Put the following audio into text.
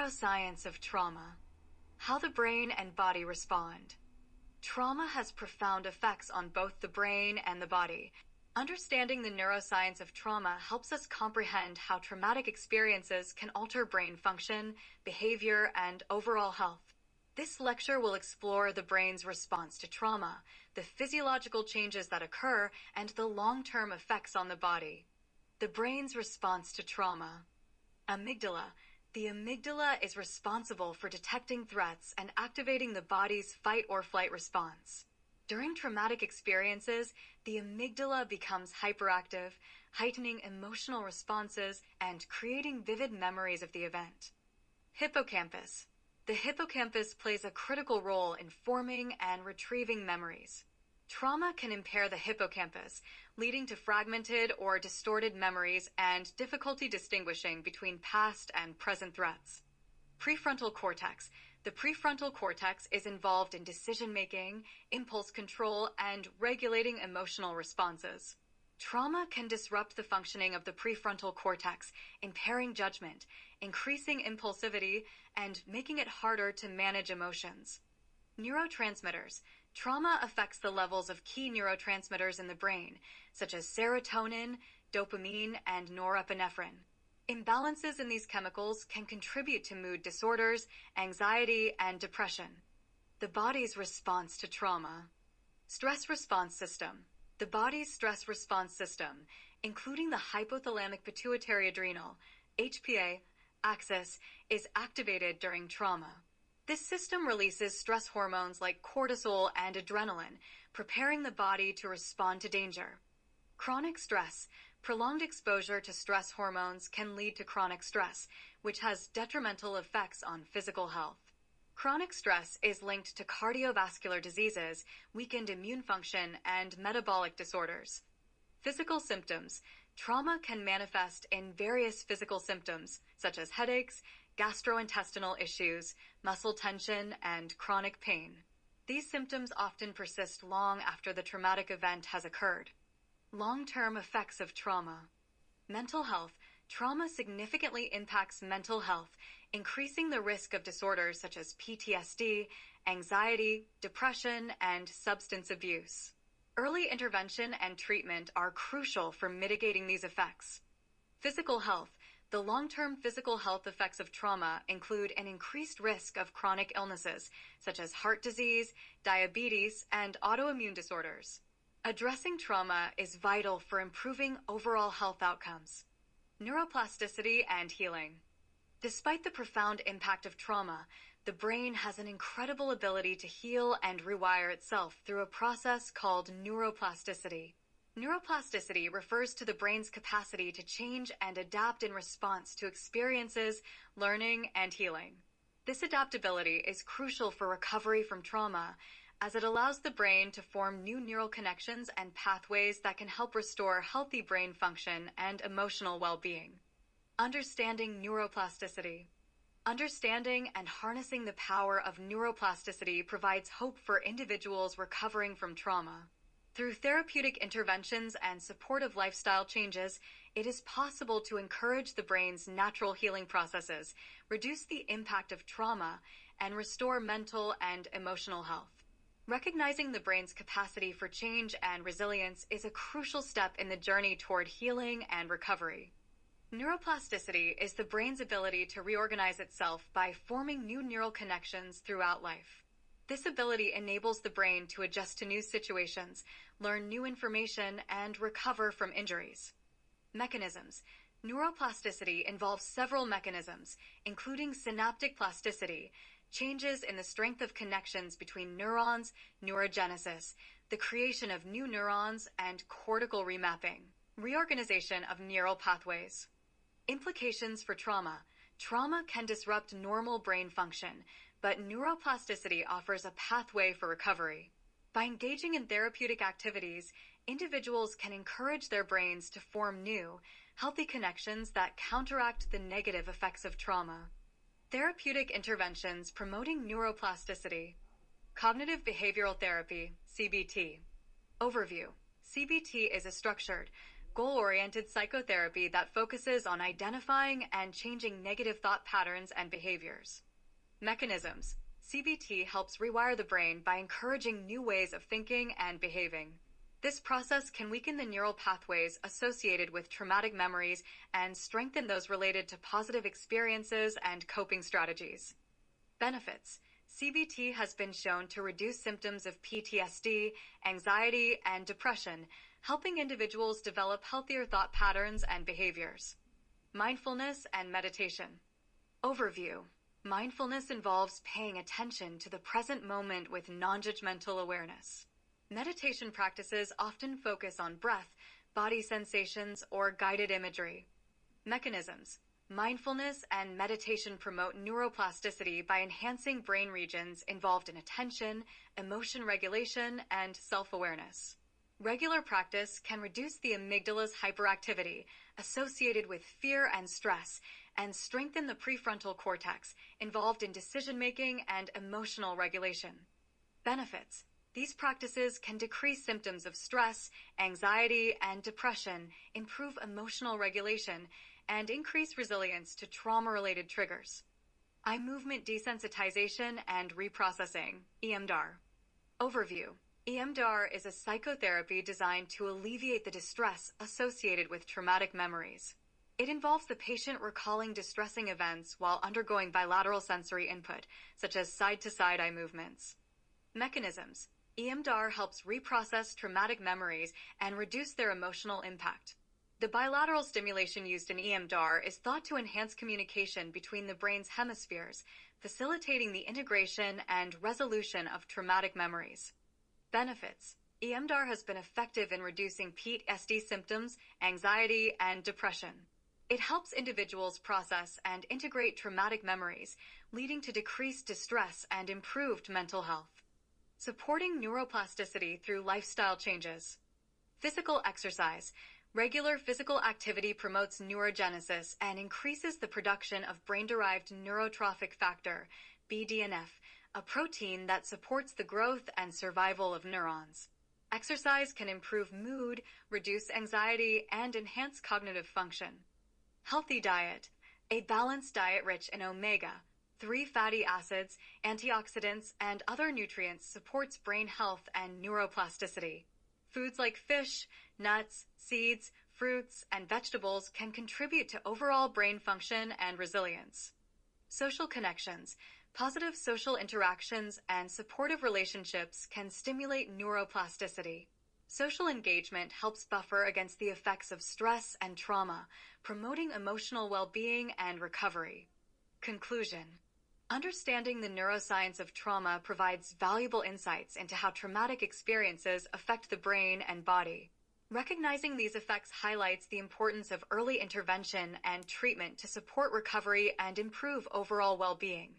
Neuroscience of Trauma. How the brain and body respond. Trauma has profound effects on both the brain and the body. Understanding the neuroscience of trauma helps us comprehend how traumatic experiences can alter brain function, behavior, and overall health. This lecture will explore the brain's response to trauma, the physiological changes that occur, and the long-term effects on the body. The brain's response to trauma. Amygdala. The amygdala is responsible for detecting threats and activating the body's fight or flight response. During traumatic experiences, the amygdala becomes hyperactive, heightening emotional responses and creating vivid memories of the event. Hippocampus. The hippocampus plays a critical role in forming and retrieving memories. Trauma can impair the hippocampus, leading to fragmented or distorted memories and difficulty distinguishing between past and present threats. Prefrontal cortex. The prefrontal cortex is involved in decision-making, impulse control, and regulating emotional responses. Trauma can disrupt the functioning of the prefrontal cortex, impairing judgment, increasing impulsivity, and making it harder to manage emotions. Neurotransmitters. Trauma affects the levels of key neurotransmitters in the brain, such as serotonin, dopamine, and norepinephrine. Imbalances in these chemicals can contribute to mood disorders, anxiety, and depression. The body's response to trauma. Stress response system. The body's stress response system, including the hypothalamic pituitary adrenal, HPA, axis, is activated during trauma. This system releases stress hormones like cortisol and adrenaline, preparing the body to respond to danger. Chronic stress. Prolonged exposure to stress hormones can lead to chronic stress, which has detrimental effects on physical health. Chronic stress is linked to cardiovascular diseases, weakened immune function, and metabolic disorders. Physical symptoms. Trauma can manifest in various physical symptoms, such as headaches, gastrointestinal issues, muscle tension, and chronic pain. These symptoms often persist long after the traumatic event has occurred. Long-term effects of trauma. Mental health. Trauma significantly impacts mental health, increasing the risk of disorders such as PTSD, anxiety, depression, and substance abuse. Early intervention and treatment are crucial for mitigating these effects. Physical health. The long-term physical health effects of trauma include an increased risk of chronic illnesses, such as heart disease, diabetes, and autoimmune disorders. Addressing trauma is vital for improving overall health outcomes. Neuroplasticity and healing. Despite the profound impact of trauma, the brain has an incredible ability to heal and rewire itself through a process called neuroplasticity. Neuroplasticity refers to the brain's capacity to change and adapt in response to experiences, learning, and healing. This adaptability is crucial for recovery from trauma, as it allows the brain to form new neural connections and pathways that can help restore healthy brain function and emotional well-being. Understanding neuroplasticity. Understanding and harnessing the power of neuroplasticity provides hope for individuals recovering from trauma. Through therapeutic interventions and supportive lifestyle changes, it is possible to encourage the brain's natural healing processes, reduce the impact of trauma, and restore mental and emotional health. Recognizing the brain's capacity for change and resilience is a crucial step in the journey toward healing and recovery. Neuroplasticity is the brain's ability to reorganize itself by forming new neural connections throughout life. This ability enables the brain to adjust to new situations, learn new information, and recover from injuries. Mechanisms. Neuroplasticity involves several mechanisms, including synaptic plasticity, changes in the strength of connections between neurons, neurogenesis, the creation of new neurons, and cortical remapping, reorganization of neural pathways. Implications for trauma. Trauma can disrupt normal brain function, but neuroplasticity offers a pathway for recovery. By engaging in therapeutic activities, individuals can encourage their brains to form new, healthy connections that counteract the negative effects of trauma. Therapeutic interventions promoting neuroplasticity. Cognitive behavioral therapy, CBT. Overview. CBT is a structured, goal-oriented psychotherapy that focuses on identifying and changing negative thought patterns and behaviors. Mechanisms. CBT helps rewire the brain by encouraging new ways of thinking and behaving. This process can weaken the neural pathways associated with traumatic memories and strengthen those related to positive experiences and coping strategies. Benefits. CBT has been shown to reduce symptoms of PTSD, anxiety, and depression, helping individuals develop healthier thought patterns and behaviors. Mindfulness and meditation. Overview. Mindfulness involves paying attention to the present moment with non-judgmental awareness. Meditation practices often focus on breath, body sensations, or guided imagery. Mechanisms. Mindfulness and meditation promote neuroplasticity by enhancing brain regions involved in attention, emotion regulation, and self-awareness. Regular practice can reduce the amygdala's hyperactivity associated with fear and stress and strengthen the prefrontal cortex involved in decision-making and emotional regulation. Benefits. These practices can decrease symptoms of stress, anxiety, and depression, improve emotional regulation, and increase resilience to trauma-related triggers. Eye movement desensitization and reprocessing, EMDR. Overview. EMDR is a psychotherapy designed to alleviate the distress associated with traumatic memories. It involves the patient recalling distressing events while undergoing bilateral sensory input, such as side-to-side eye movements. Mechanisms. EMDR helps reprocess traumatic memories and reduce their emotional impact. The bilateral stimulation used in EMDR is thought to enhance communication between the brain's hemispheres, facilitating the integration and resolution of traumatic memories. Benefits. EMDR has been effective in reducing PTSD symptoms, anxiety, and depression. It helps individuals process and integrate traumatic memories, leading to decreased distress and improved mental health. Supporting neuroplasticity through lifestyle changes. Physical exercise. Regular physical activity promotes neurogenesis and increases the production of brain-derived neurotrophic factor, BDNF, a protein that supports the growth and survival of neurons. Exercise can improve mood, reduce anxiety, and enhance cognitive function. Healthy diet. A balanced diet rich in omega-3 fatty acids, antioxidants, and other nutrients supports brain health and neuroplasticity. Foods like fish, nuts, seeds, fruits, and vegetables can contribute to overall brain function and resilience. Social connections. Positive social interactions and supportive relationships can stimulate neuroplasticity. Social engagement helps buffer against the effects of stress and trauma, promoting emotional well-being and recovery. Conclusion. Understanding the neuroscience of trauma provides valuable insights into how traumatic experiences affect the brain and body. Recognizing these effects highlights the importance of early intervention and treatment to support recovery and improve overall well-being.